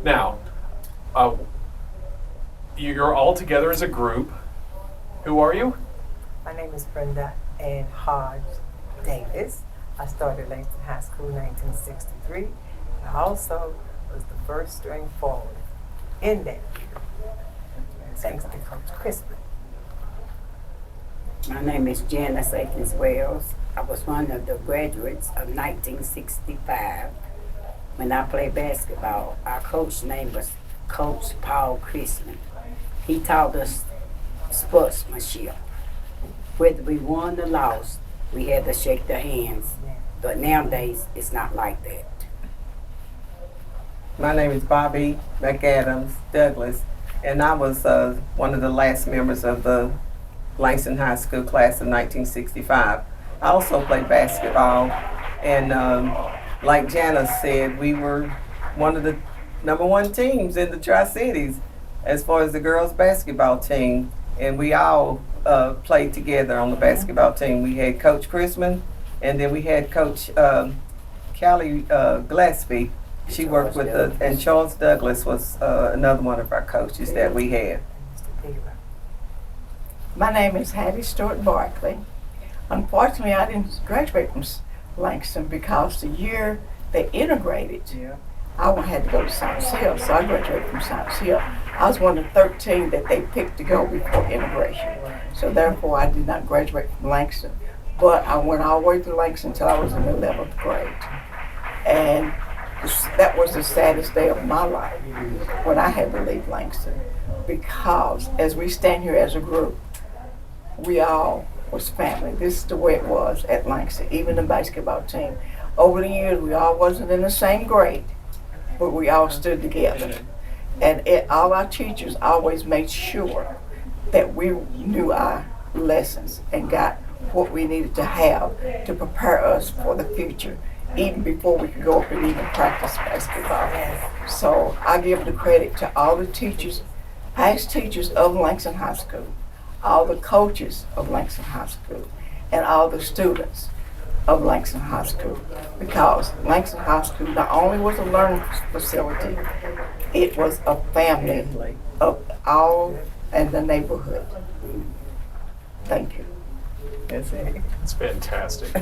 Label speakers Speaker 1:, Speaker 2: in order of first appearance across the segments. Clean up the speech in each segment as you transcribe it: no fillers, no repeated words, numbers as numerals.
Speaker 1: Now, you're all together as a group. Who are you?
Speaker 2: My name is Brenda and Hodge Davis. I started Langston High School in 1963. I also was the first string forward in that year, thanks to Coach Crispin.
Speaker 3: My name is Janice Wells. I was one of the graduates of 1965. When I played basketball, our coach's name was Coach Paul Crispin. He taught us sportsmanship. Whether we won or lost, we had to shake their hands. But nowadays, it's not like that.
Speaker 4: My name is Bobbie McAdams Douglas, and I was one of the last members of the Langston High School class of 1965. I also played basketball, and like Janice said, we were one of the #1 teams in the Tri-Cities as far as the girls' basketball team, and we all played together on the basketball team. We had Coach Chrisman, and then we had Coach Callie Gillespie. She worked with us, and Charles Douglas was another one of our coaches that we had.
Speaker 5: My name is Hattie Stewart Barkley. Unfortunately, I didn't graduate from Langston because the year they integrated, I had to go to Science Hill, so I graduated from Science Hill. I was one of 13 that they picked to go before integration, so therefore I did not graduate from Langston. But I went all the way through Langston until I was in the 11th grade. And that was the saddest day of my life when I had to leave Langston, because as we stand here as a group, we all was family. This is the way it was at Langston, even the basketball team. Over the years, we all wasn't in the same grade, but we all stood together. And all our teachers always made sure that we knew our lessons and got what we needed to have to prepare us for the future, even before we could go up and even practice basketball. So I give the credit to all the teachers, past teachers of Langston High School, all the coaches of Langston High School, and all the students of Langston High School, because Langston High School not only was a learning facility, it was a family of all in the neighborhood. Thank you.
Speaker 4: That's it.
Speaker 1: It's fantastic.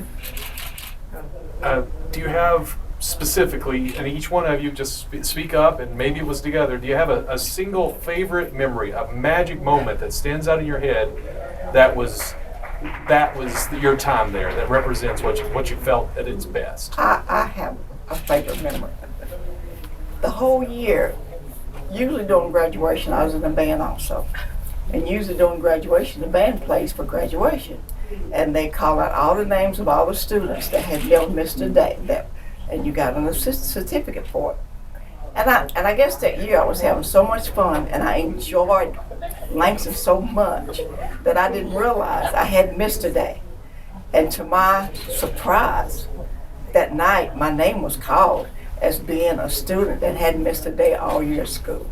Speaker 1: Do you have specifically, and each one of you just speak up, and maybe it was together, do you have a single favorite memory, a magic moment that stands out in your head that was your time there, that represents what you felt at its best?
Speaker 5: I have a favorite memory. The whole year, usually during graduation, I was in the band also. And usually during graduation, the band plays for graduation. And they call out all the names of all the students that had never missed a day. And you got a certificate for it. And I guess that year I was having so much fun, and I enjoyed Langston so much that I didn't realize I had missed a day. And to my surprise, that night my name was called as being a student that hadn't missed a day all year of school.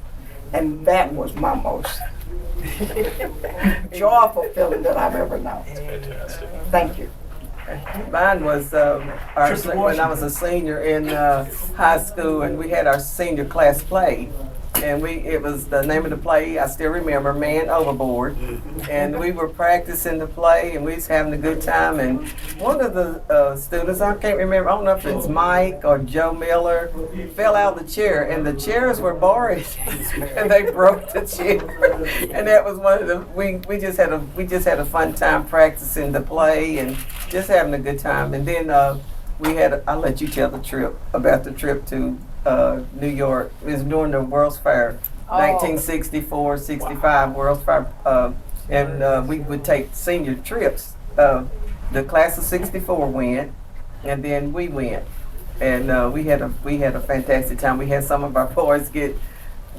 Speaker 5: And that was my most joyful feeling that I've ever known.
Speaker 1: Fantastic.
Speaker 5: Thank you.
Speaker 4: Mine was when I was a senior in high school, and we had our senior class play, and it was the name of the play, I still remember, Man Overboard, and we were practicing the play, and we was having a good time, and one of the students, I can't remember, I don't know if it's Mike or Joe Miller, fell out of the chair, and the chairs were borrowed, and they broke the chair, and that was one of the, we just had a fun time practicing the play, and just having a good time. And then I'll let you tell the trip, about the trip to New York. It was during the World's Fair, 1964, 65 World's Fair, and we would take senior trips. The class of 64 went, and then we went, and we had a fantastic time. We had some of our boys get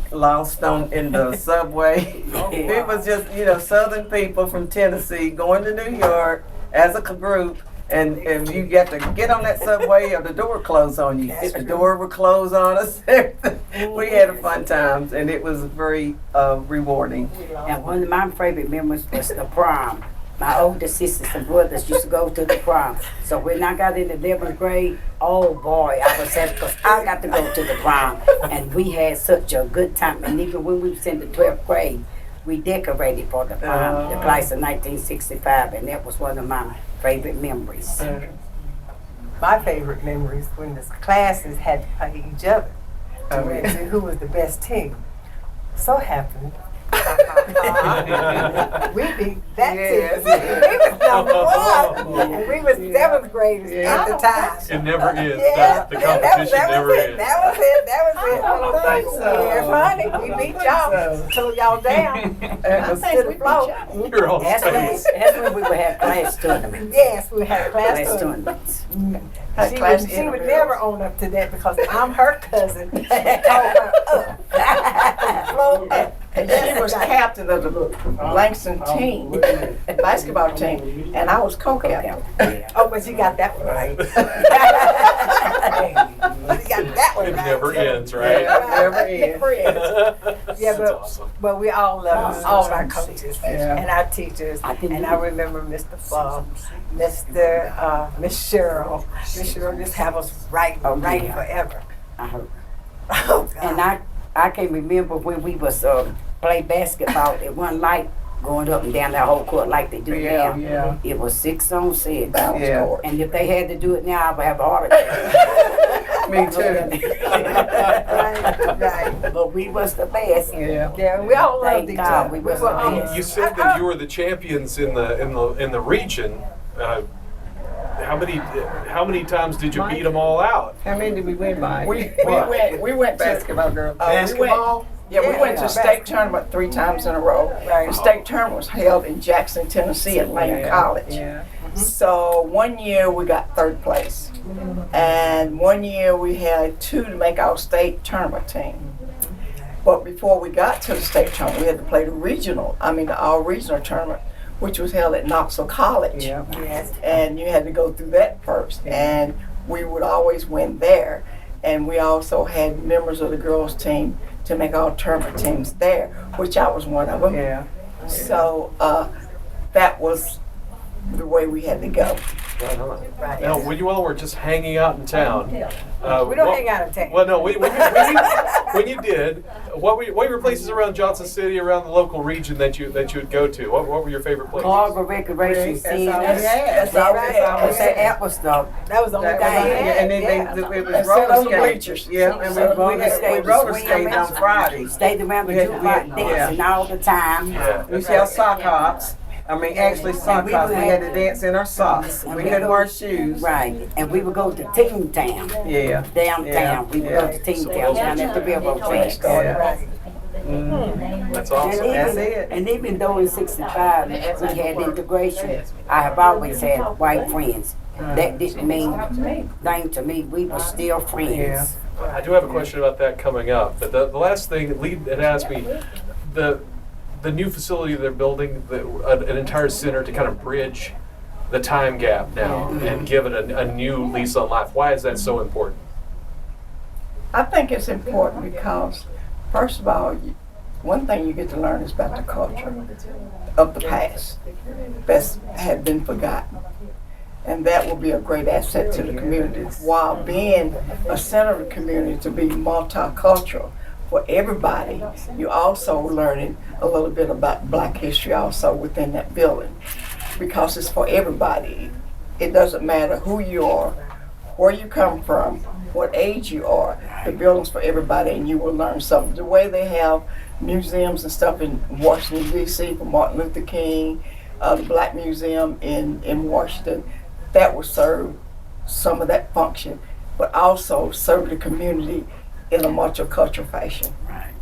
Speaker 4: lost in the subway. It was just, Southern people from Tennessee going to New York as a group, and you got to get on that subway or the door closed on you. The door would close on us. We had a fun times, and it was very rewarding.
Speaker 3: And one of my favorite memories was the prom. my older sisters and brothers used to go to the prom. So when I got in the 11th grade, oh boy, I was happy because I got to go to the prom. And we had such a good time. And even when we was in the 12th grade, we decorated for the prom, the class of 1965, and that was one of my favorite memories.
Speaker 2: My favorite memories when the classes had to play each other to see who was the best team. So happened. We beat that team. We was number one, and we was 7th graders at the time.
Speaker 1: It never ends.
Speaker 2: Yeah,
Speaker 1: The competition never ends.
Speaker 2: That was it.
Speaker 4: I don't think so.
Speaker 2: Yes, honey, we beat y'all, threw y'all down to the floor.
Speaker 1: You're all
Speaker 3: That's when we would have class tournaments.
Speaker 2: Yes, we had class
Speaker 3: Class
Speaker 2: tournament.
Speaker 3: tournaments.
Speaker 2: She would never own up to that because I'm her cousin. Told her up. Floor up.
Speaker 5: And she was captain of the Langston team, basketball team, and I was co-captain.
Speaker 2: Oh, but you got that one right. You got that one
Speaker 1: It
Speaker 2: right.
Speaker 1: never ends, right?
Speaker 4: Never ends.
Speaker 2: Yeah,
Speaker 1: That's
Speaker 2: but
Speaker 1: awesome.
Speaker 2: we all love all our coaches
Speaker 4: Yeah.
Speaker 2: and our teachers. And I remember Mr. Fall, Miss Cheryl. Miss Cheryl just have us writing forever.
Speaker 3: I heard.
Speaker 2: Oh, God.
Speaker 3: And I can remember when we was play basketball, it wasn't like going up and down that whole court like they do now.
Speaker 4: Yeah.
Speaker 3: It was 6 on 6.
Speaker 4: Yeah.
Speaker 3: And if they had to do it now, I would have a heart attack.
Speaker 4: Me too.
Speaker 2: Right.
Speaker 3: But we was the best.
Speaker 4: Yeah.
Speaker 2: Yeah, we all loved
Speaker 3: Thank
Speaker 2: each
Speaker 3: God
Speaker 2: other.
Speaker 3: we was
Speaker 2: were
Speaker 3: the
Speaker 2: all-
Speaker 3: best.
Speaker 1: You said that you were the champions in the region. How many times did you beat them all out?
Speaker 4: How many did we win by?
Speaker 5: We went to
Speaker 4: Basketball girl.
Speaker 5: basketball. We went to state tournament 3 times in a row. The state tournament was held in Jackson, Tennessee at Lane College.
Speaker 4: Yeah.
Speaker 5: So one year we got 3rd place, and one year we had 2 to make our state tournament team. But before we got to the state tournament, we had to play the all regional tournament, which was held at Knoxville College.
Speaker 4: Yeah.
Speaker 2: Yes.
Speaker 5: And you had to go through that first, and we would always win there. And we also had members of the girls team to make all tournament teams there, which I was one of them.
Speaker 4: Yeah.
Speaker 5: So that was the way we had to go.
Speaker 2: Right.
Speaker 1: Now, when you all were just hanging out in town,
Speaker 2: We don't hang out in town.
Speaker 1: Well, no. When you did, what were your places around Johnson City, around the local region that you would go to? What were your favorite places?
Speaker 3: Harbor Recreation Center.
Speaker 4: That's all we had.
Speaker 3: That was the
Speaker 2: That was the only thing.
Speaker 4: And then it was roller
Speaker 5: on the
Speaker 4: skating.
Speaker 5: bleachers.
Speaker 4: Yeah, and we roller skated on Friday.
Speaker 3: stayed around the
Speaker 4: We had-
Speaker 3: jukebox
Speaker 4: we- yeah.
Speaker 3: dancing all the time.
Speaker 1: Yeah.
Speaker 4: We sell sock hops. Actually sock
Speaker 3: we
Speaker 4: hops. We
Speaker 3: would
Speaker 4: had
Speaker 3: have-
Speaker 4: to dance in our socks.
Speaker 3: And
Speaker 4: We
Speaker 3: we
Speaker 4: couldn't
Speaker 3: go-
Speaker 4: wear shoes.
Speaker 3: Right, and we would go to Teen Town.
Speaker 4: Yeah.
Speaker 3: Downtown,
Speaker 4: Yeah.
Speaker 3: we would
Speaker 4: Yeah.
Speaker 3: go to Teen Town down at the railroad tracks.
Speaker 4: Yeah.
Speaker 2: Right.
Speaker 1: That's awesome.
Speaker 4: That's it.
Speaker 3: And even though in '65 we had integration, I have always had white friends. That didn't mean thing to me. We were still friends.
Speaker 1: I do have a question about that coming up. But the last thing, Lee had asked me, the new facility they're building, an entire center to kind of bridge the time gap now and give it a new lease on life. Why is that so important?
Speaker 5: I think it's important because, first of all, one thing you get to learn is about the culture of the past that had been forgotten. And that will be a great asset to the community. While being a center of the community to be multicultural for everybody, you're also learning a little bit about Black history also within that building, because it's for everybody. It doesn't matter who you are, where you come from, what age you are. The building's for everybody, and you will learn something. The way they have museums and stuff in Washington, D.C. for Martin Luther King, the Black Museum in Washington, that will serve some of that function, but also serve the community in a multicultural fashion.
Speaker 3: Right.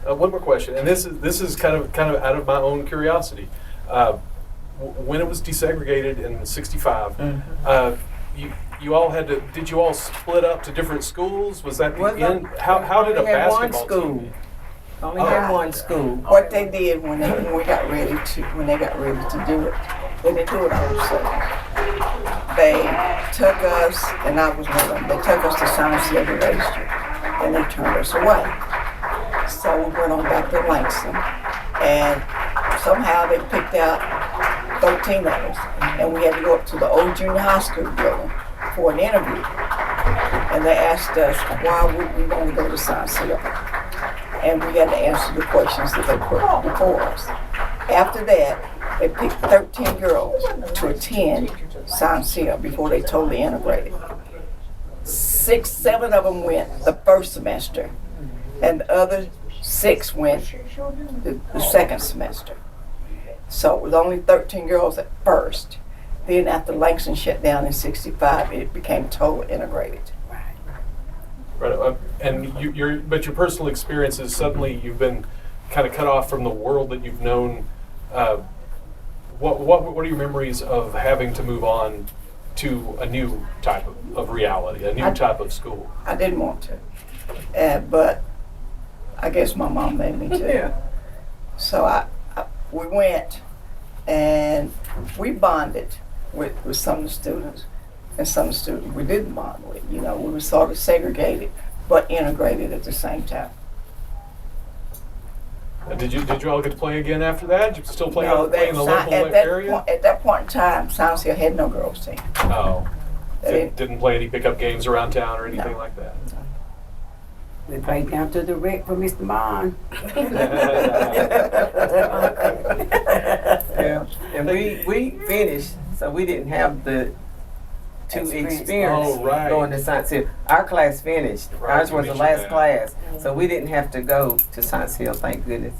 Speaker 1: One more question, and this is kind of out of my own curiosity. When it was desegregated in '65, you all had to. Did you all split up to different schools? Was that the end? How did a
Speaker 4: We had one
Speaker 1: basketball
Speaker 4: school.
Speaker 1: team?
Speaker 4: Only had one school.
Speaker 5: What they did when they got ready to do it, they didn't do it all themselves. They took us, and I was one of them. They took us to Science Liberation, and they turned us away. So we went on back to Langston, and somehow they picked out 13 of us, and we had to go up to the old junior high school building for an interview. And they asked us why would we want to go to Science Hill, and we had to answer the questions that they put before us. After that, they picked 13 girls to attend Science Hill before they totally integrated. 6, 7 of them went the first semester, and the other 6 went the second semester. So it was only 13 girls at first. Then after Langston shut down in '65, it became totally integrated.
Speaker 1: Right, and but your personal experiences, suddenly you've been kind of cut off from the world that you've known. What are your memories of having to move on to a new type of reality, a new type of school?
Speaker 5: I didn't want to, but I guess my mom made me to.
Speaker 4: Yeah.
Speaker 5: So we went and we bonded with some of the students, and some of the students we didn't bond with. You know, we were sort of segregated but integrated at the same time.
Speaker 1: Did you all get to play again after that? Did you still play,
Speaker 5: No,
Speaker 1: play in the local area?
Speaker 5: At that point in time, Science Hill had no girls team.
Speaker 1: Oh,
Speaker 5: They
Speaker 1: didn't play any pickup games around town or anything
Speaker 5: No.
Speaker 1: like that.
Speaker 3: We played down to the wreck for Mr. Mon.
Speaker 4: Yeah, and we finished, so we didn't have to experience
Speaker 1: Oh, right.
Speaker 4: going to Science Hill. Our class finished.
Speaker 1: Right,
Speaker 4: Ours
Speaker 1: you
Speaker 4: was the
Speaker 1: mentioned
Speaker 4: last
Speaker 1: that.
Speaker 4: class, so we didn't have to go to Science Hill, thank goodness.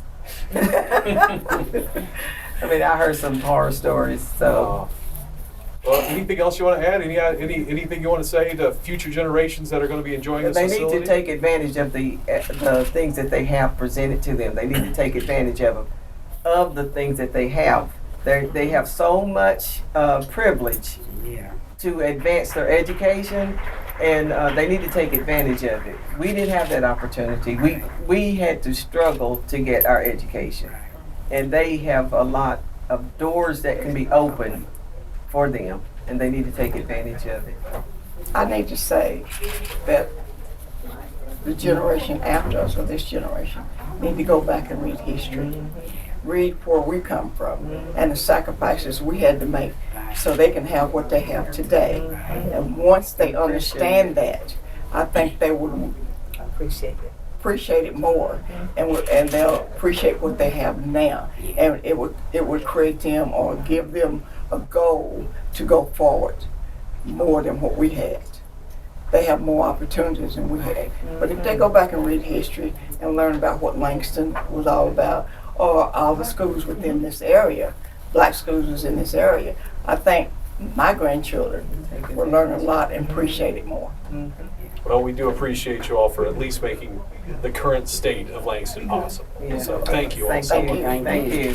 Speaker 4: I mean, I heard some horror stories, so.
Speaker 1: Well, anything else you want to add? Anything you want to say to future generations that are going to be enjoying this
Speaker 4: They
Speaker 1: facility?
Speaker 4: need to take advantage of the things that they have presented to them. They need to take advantage of the things that they have. They have so much privilege
Speaker 3: Yeah.
Speaker 4: to advance their education, and they need to take advantage of it. We didn't have that opportunity. We had to struggle to get our education, and they have a lot of doors that can be opened for them, and they need to take advantage of it.
Speaker 5: I need to say that the generation after us, or this generation, need to go back and read history. Read where we come from and the sacrifices we had to make so they can have what they have today. And once they understand that, I think they would appreciate it more, and they'll appreciate what they have now, and it would create them or give them a goal to go forward more than what we had. They have more opportunities than we had. But if they go back and read history and learn about what Langston was all about, or all the schools within this area, black schools was in this area, I think my grandchildren will learn a lot and appreciate it more.
Speaker 1: Well, we do appreciate you all for at least making the current state of Langston possible.
Speaker 4: Yeah.
Speaker 1: So thank you all
Speaker 4: Thank
Speaker 1: so
Speaker 4: you.
Speaker 1: much.
Speaker 4: Thank you.